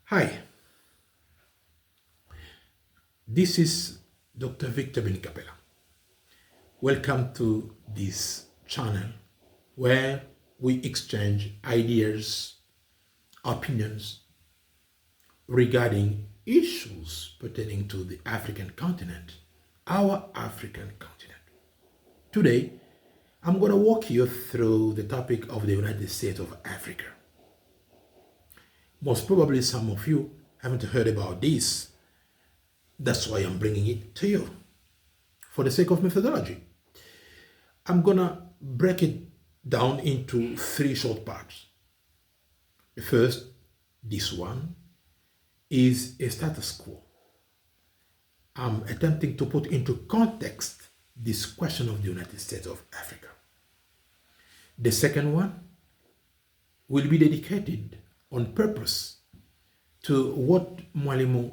Hi, this is Dr. Victor Bin-Kapela. Welcome to this channel where we exchange ideas, opinions regarding issues pertaining to the African continent, our African continent. Today, I'm going to walk you through the topic of the United States of Africa. Most probably some of you haven't heard about this. That's why I'm bringing it to you. For the sake of methodology, I'm gonna break it down into three short parts. The first, this one, is a status quo. I'm attempting to put into context this question of the United States of Africa. The second one will be dedicated on purpose to what Mwalimu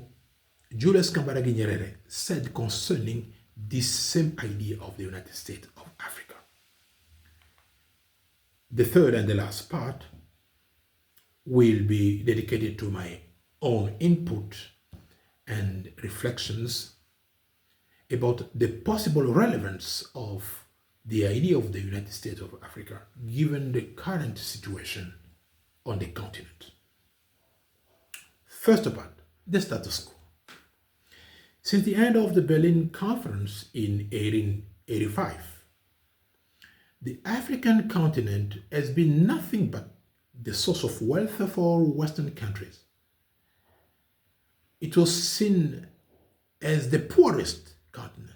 Julius Kambarage Nyerere said concerning this same idea of the United States of Africa. The third and the last part will be dedicated to my own input and reflections about the possible relevance of the idea of the United States of Africa given the current situation on the continent. First part, the status quo. Since the end of the Berlin Conference in 1885, the African continent has been nothing but the source of wealth for Western countries. It was seen as the poorest continent.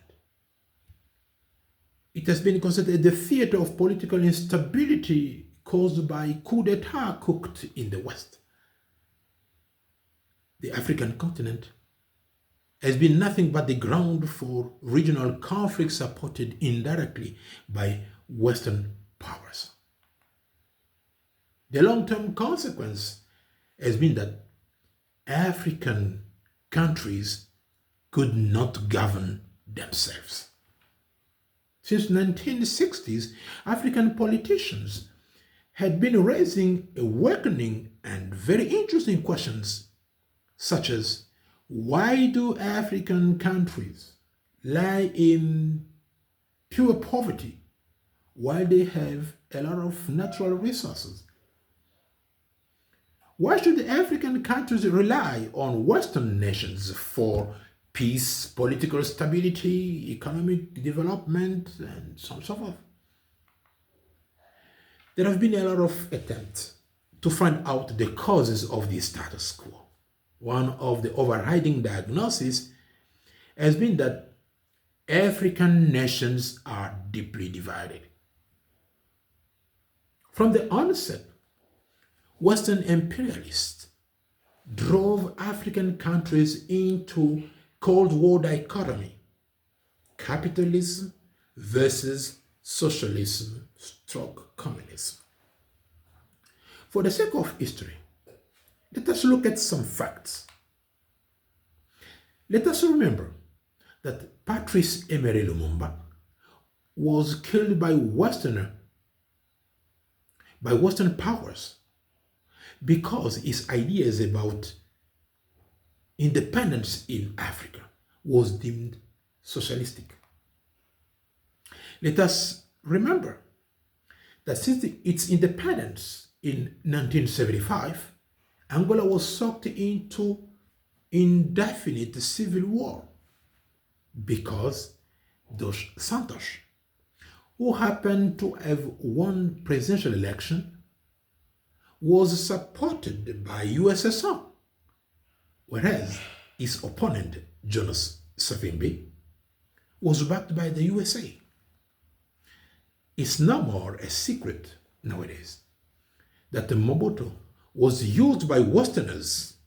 It has been considered the theater of political instability caused by coup d'etat cooked in the West. The African continent has been nothing but the ground for regional conflicts supported indirectly by Western powers. The long-term consequence has been that African countries could not govern themselves. Since the 1960s, African politicians had been raising awakening and very interesting questions such as, why do African countries lie in pure poverty while they have a lot of natural resources? Why should the African countries rely on Western nations for peace, political stability, economic development, and so on and so forth? There have been a lot of attempts to find out the causes of the status quo. One of the overriding diagnoses has been that African nations are deeply divided. From the onset, Western imperialists drove African countries into Cold War dichotomy, capitalism versus socialism / communism. For the sake of history, let us look at some facts. Let us remember that Patrice Emery Lumumba was killed by Western powers because his ideas about independence in Africa was deemed socialistic. Let us remember that since its independence in 1975, Angola was sucked into indefinite civil war because Dos Santos, who happened to have won presidential election, was supported by USSR, whereas his opponent, Jonas Savimbi, was backed by the USA. It's no more a secret nowadays that Mobutu was used by Westerners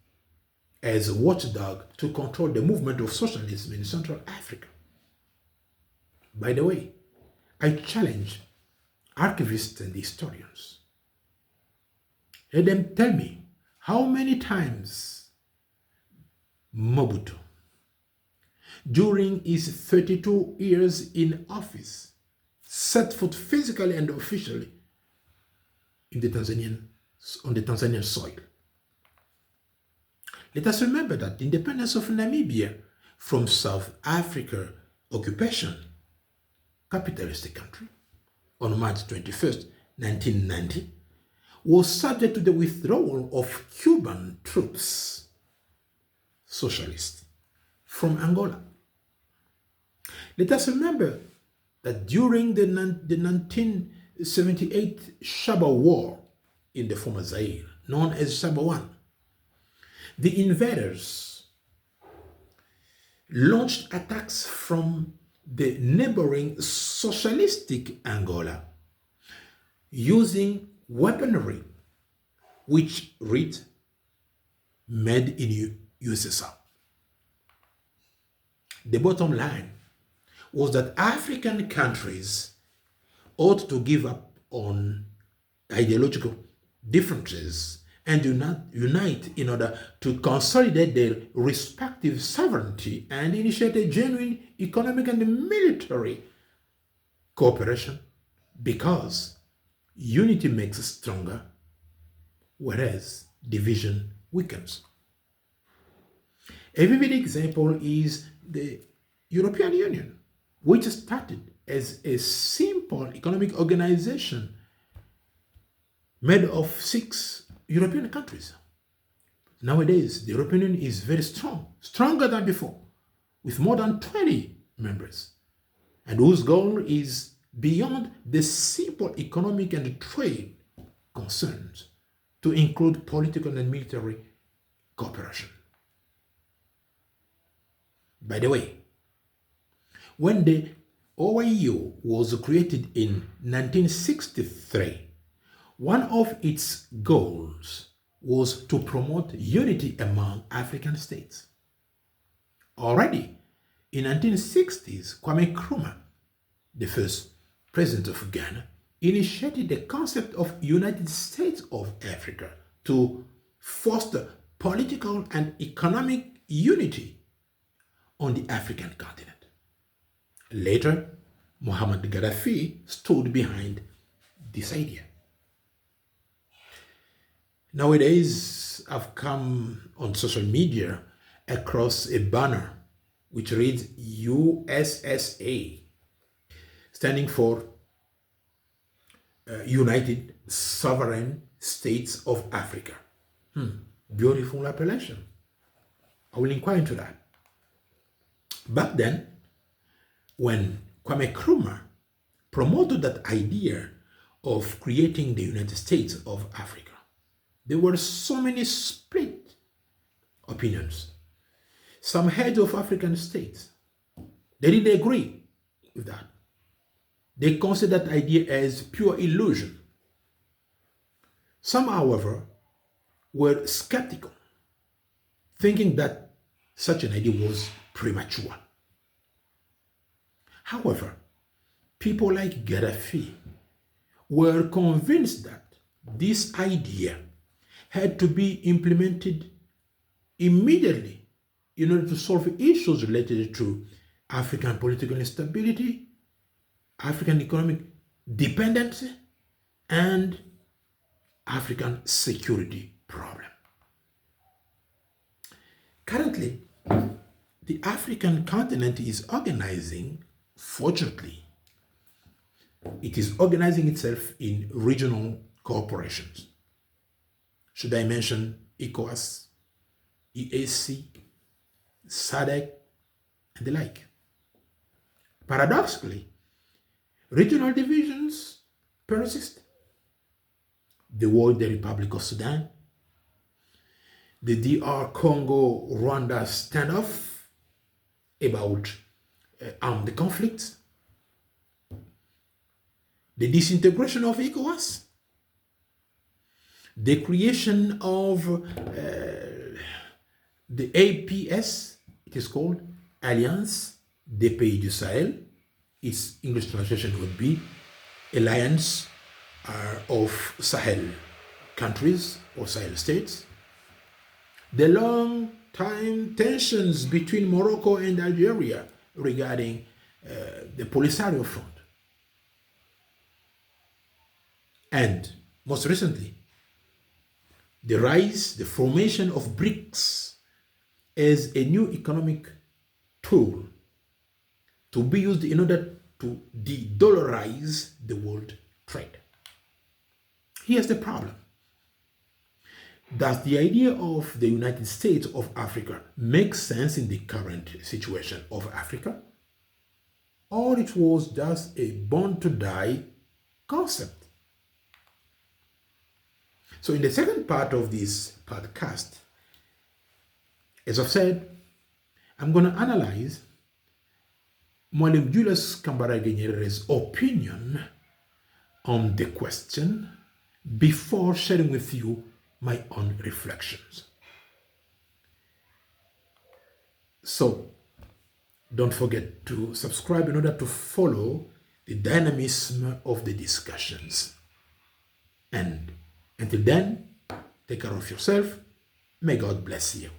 as a watchdog to control the movement of socialism in Central Africa. By the way, I challenge archivists and historians. Let them tell me how many times Mobutu, during his 32 years in office, set foot physically and officially on the Tanzanian soil. Let us remember that the independence of Namibia from South Africa occupation, capitalistic country, on March 21st, 1990, was subject to the withdrawal of Cuban troops, socialists, from Angola. Let us remember that during the 1978 Shaba War in the former Zaire, known as Shaba I, the invaders launched attacks from the neighboring socialistic Angola using weaponry which read made in USSR. The bottom line was that African countries ought to give up on ideological differences and unite in order to consolidate their respective sovereignty and initiate a genuine economic and military cooperation, because unity makes us stronger, whereas division weakens. A vivid example is the European Union, which started as a simple economic organization made of 6 European countries. Nowadays, the European Union is very strong, stronger than before, with more than 20 members, and whose goal is beyond the simple economic and trade concerns to include political and military cooperation. By the way, when the OIU was created in 1963, one of its goals was to promote unity among African states. Already in 1960s, Kwame Nkrumah, the first president of Ghana, initiated the concept of United States of Africa to foster political and economic unity on the African continent. Later, Muhammad Gaddafi stood behind this idea. Nowadays, I've come on social media across a banner which reads USSA, standing for United Sovereign States of Africa. Beautiful appellation. I will inquire into that. Back then, when Kwame Nkrumah promoted that idea of creating the United States of Africa, there were so many split opinions. Some heads of African states, they didn't agree with that. They considered that idea as pure illusion. Some, however, were skeptical, thinking that such an idea was premature. However, people like Gaddafi were convinced that this idea had to be implemented immediately in order to solve issues related to African political instability, African economic dependency, and African security problem. Currently, the African continent is organizing, fortunately, it is organizing itself in regional corporations. Should I mention ECOWAS, EAC, SADC, and the like? Paradoxically, regional divisions persist. The war in the Republic of Sudan, the DR Congo-Rwanda standoff about armed conflicts, the disintegration of ECOWAS, the creation of the APS, it is called Alliance des Pays du Sahel. Its English translation would be Alliance of Sahel countries or Sahel states. The long-time tensions between Morocco and Algeria regarding the Polisario Front. And most recently, the formation of BRICS as a new economic tool to be used in order to de-dollarize the world trade. Here's the problem. Does the idea of the United States of Africa make sense in the current situation of Africa? Or it was just a born-to-die concept? So in the second part of this podcast, as I've said, I'm going to analyze Mwalimu Julius Kambarage Nyerere's opinion on the question before sharing with you my own reflections. So, don't forget to subscribe in order to follow the dynamism of the discussions. And until then, take care of yourself. May God bless you.